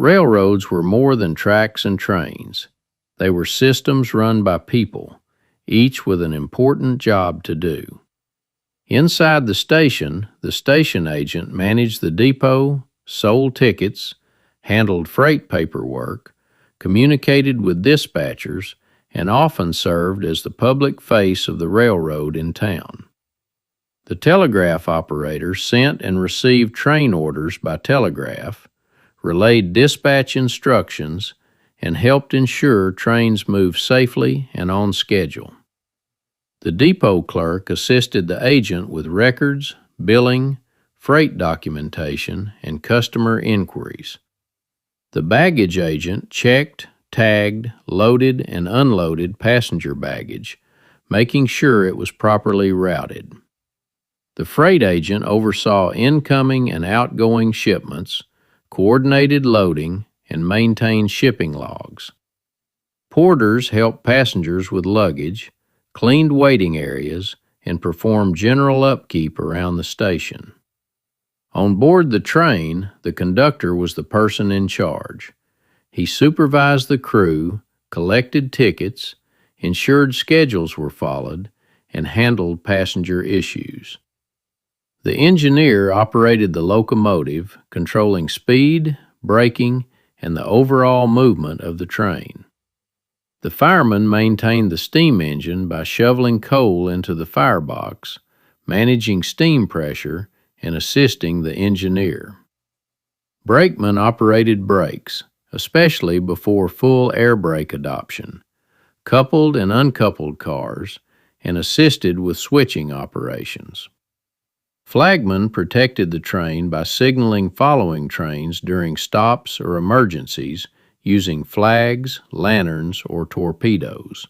railroads were more than tracks and trains. They were systems run by people, each with an important job to do. Inside the station agent managed the depot, sold tickets, handled freight paperwork, communicated with dispatchers, and often served as the public face of the railroad in town. The telegraph operator sent and received train orders by telegraph, relayed dispatch instructions, and helped ensure trains moved safely and on schedule. The depot clerk assisted the agent with records, billing, freight documentation, and customer inquiries. The baggage agent checked, tagged, loaded, and unloaded passenger baggage, making sure it was properly routed. The freight agent oversaw incoming and outgoing shipments, coordinated loading, and maintained shipping logs. Porters helped passengers with luggage, cleaned waiting areas, and performed general upkeep around the station. On board the train, the conductor was the person in charge. He supervised the crew, collected tickets, ensured schedules were followed, and handled passenger issues. The engineer operated the locomotive, controlling speed, braking, and the overall movement of the train. The fireman maintained the steam engine by shoveling coal into the firebox, managing steam pressure, and assisting the engineer. Brakemen operated brakes, especially before full air brake adoption, coupled and uncoupled cars, and assisted with switching operations. Flagmen protected the train by signaling following trains during stops or emergencies using flags, lanterns, or torpedoes.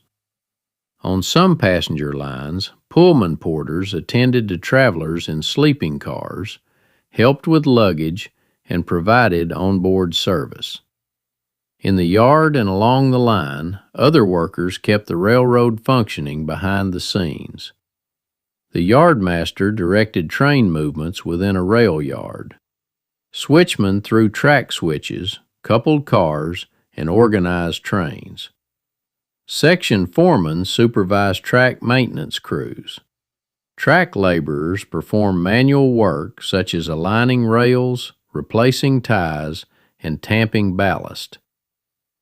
On some passenger lines, Pullman porters attended to travelers in sleeping cars, helped with luggage, and provided onboard service. In the yard and along the line, other workers kept the railroad functioning behind the scenes. The yardmaster directed train movements within a rail yard. Switchmen threw track switches, coupled cars, and organized trains. Section foremen supervised track maintenance crews. Track laborers performed manual work such as aligning rails, replacing ties, and tamping ballast.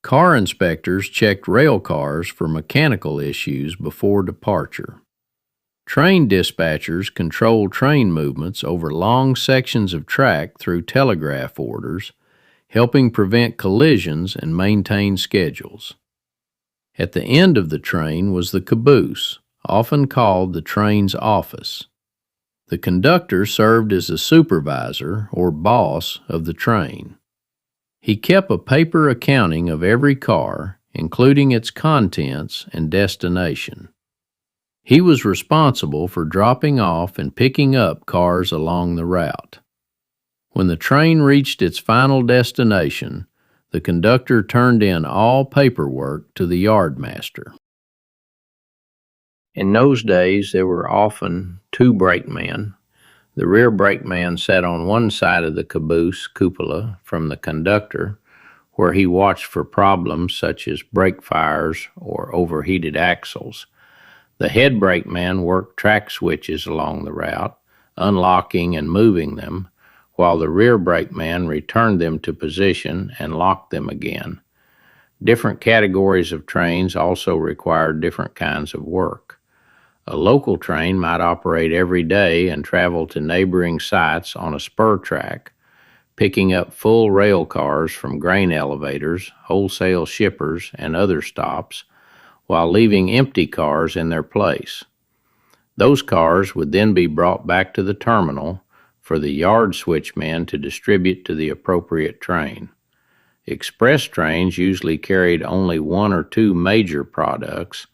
Car inspectors checked rail cars for mechanical issues before departure. Train dispatchers controlled train movements over long sections of track through telegraph orders, helping prevent collisions and maintain schedules. At the end of the train was the caboose, often called the train's office. The conductor served as the supervisor or boss of the train. He kept a paper accounting of every car, including its contents and destination. He was responsible for dropping off and picking up cars along the route. When the train reached its final destination, the conductor turned in all paperwork to the yardmaster. In those days, there were often two brakemen. The rear brakeman sat on one side of the caboose cupola from the conductor, where he watched for problems such as brake fires or overheated axles. The head brakeman worked track switches along the route, unlocking and moving them, while the rear brakeman returned them to position and locked them again. Different categories of trains also required different kinds of work. A local train might operate every day and travel to neighboring sites on a spur track, picking up full rail cars from grain elevators, wholesale shippers, and other stops, while leaving empty cars in their place. Those cars would then be brought back to the terminal for the yard switchman to distribute to the appropriate train. Express trains usually carried only one or two major products,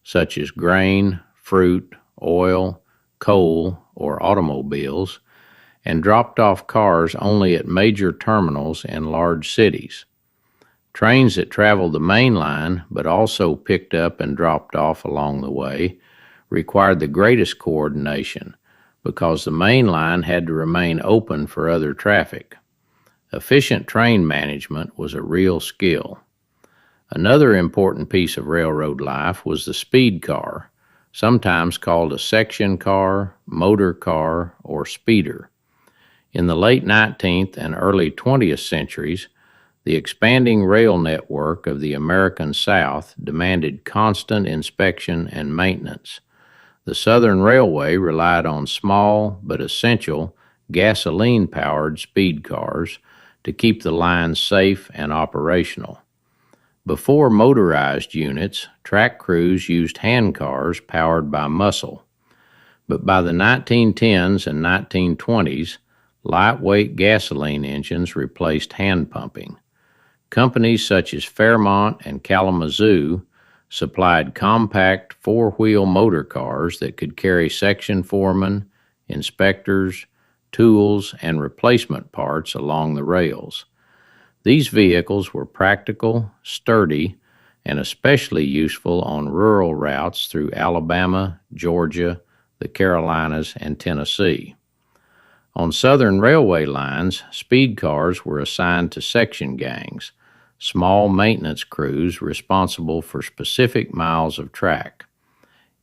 such as grain, fruit, oil, coal, or automobiles, and dropped off cars only at major terminals in large cities. Trains that traveled the main line, but also picked up and dropped off along the way, required the greatest coordination because the main line had to remain open for other traffic. Efficient train management was a real skill. Another important piece of railroad life was the speed car, sometimes called a section car, motor car, or speeder. In the late 19th and early 20th centuries, the expanding rail network of the American South demanded constant inspection and maintenance. The Southern Railway relied on small but essential gasoline-powered speed cars to keep the line safe and operational. Before motorized units, track crews used hand cars powered by muscle. But by the 1910s and 1920s, lightweight gasoline engines replaced hand pumping. Companies such as Fairmont and Kalamazoo supplied compact four-wheel motor cars that could carry section foremen, inspectors, tools, and replacement parts along the rails. These vehicles were practical, sturdy, and especially useful on rural routes through Alabama, Georgia, the Carolinas, and Tennessee. On Southern railway lines, speed cars were assigned to section gangs, small maintenance crews responsible for specific miles of track.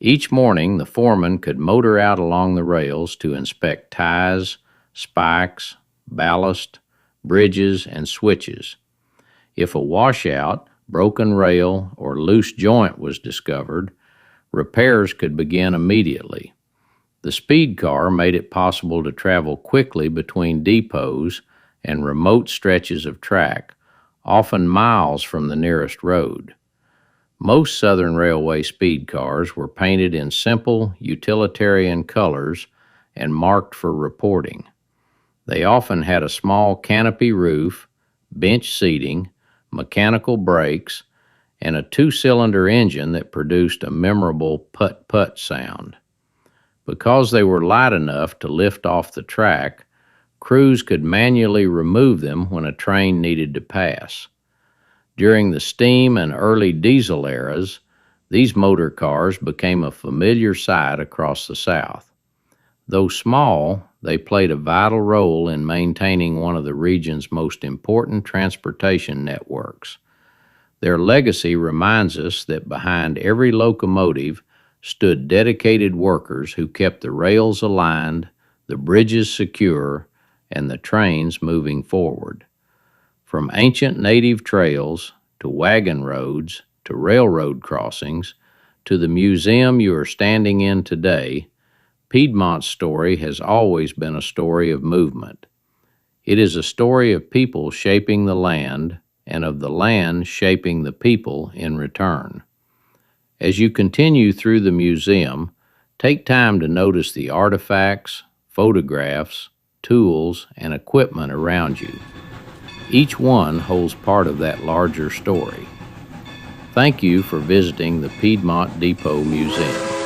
Each morning, the foreman could motor out along the rails to inspect ties, spikes, ballast, bridges, and switches. If a washout, broken rail, or loose joint was discovered, repairs could begin immediately. The speed car made it possible to travel quickly between depots and remote stretches of track, often miles from the nearest road. Most Southern Railway speed cars were painted in simple, utilitarian colors and marked for reporting. They often had a small canopy roof, bench seating, mechanical brakes, and a two-cylinder engine that produced a memorable putt-putt sound. Because they were light enough to lift off the track, crews could manually remove them when a train needed to pass. During the steam and early diesel eras, these motor cars became a familiar sight across the South. Though small, they played a vital role in maintaining one of the region's most important transportation networks. Their legacy reminds us that behind every locomotive stood dedicated workers who kept the rails aligned, the bridges secure, and the trains moving forward. From ancient native trails, to wagon roads, to railroad crossings, to the museum you are standing in today, Piedmont's story has always been a story of movement. It is a story of people shaping the land, and of the land shaping the people in return. As you continue through the museum, take time to notice the artifacts, photographs, tools, and equipment around you. Each one holds part of that larger story. Thank you for visiting the Piedmont Depot Museum.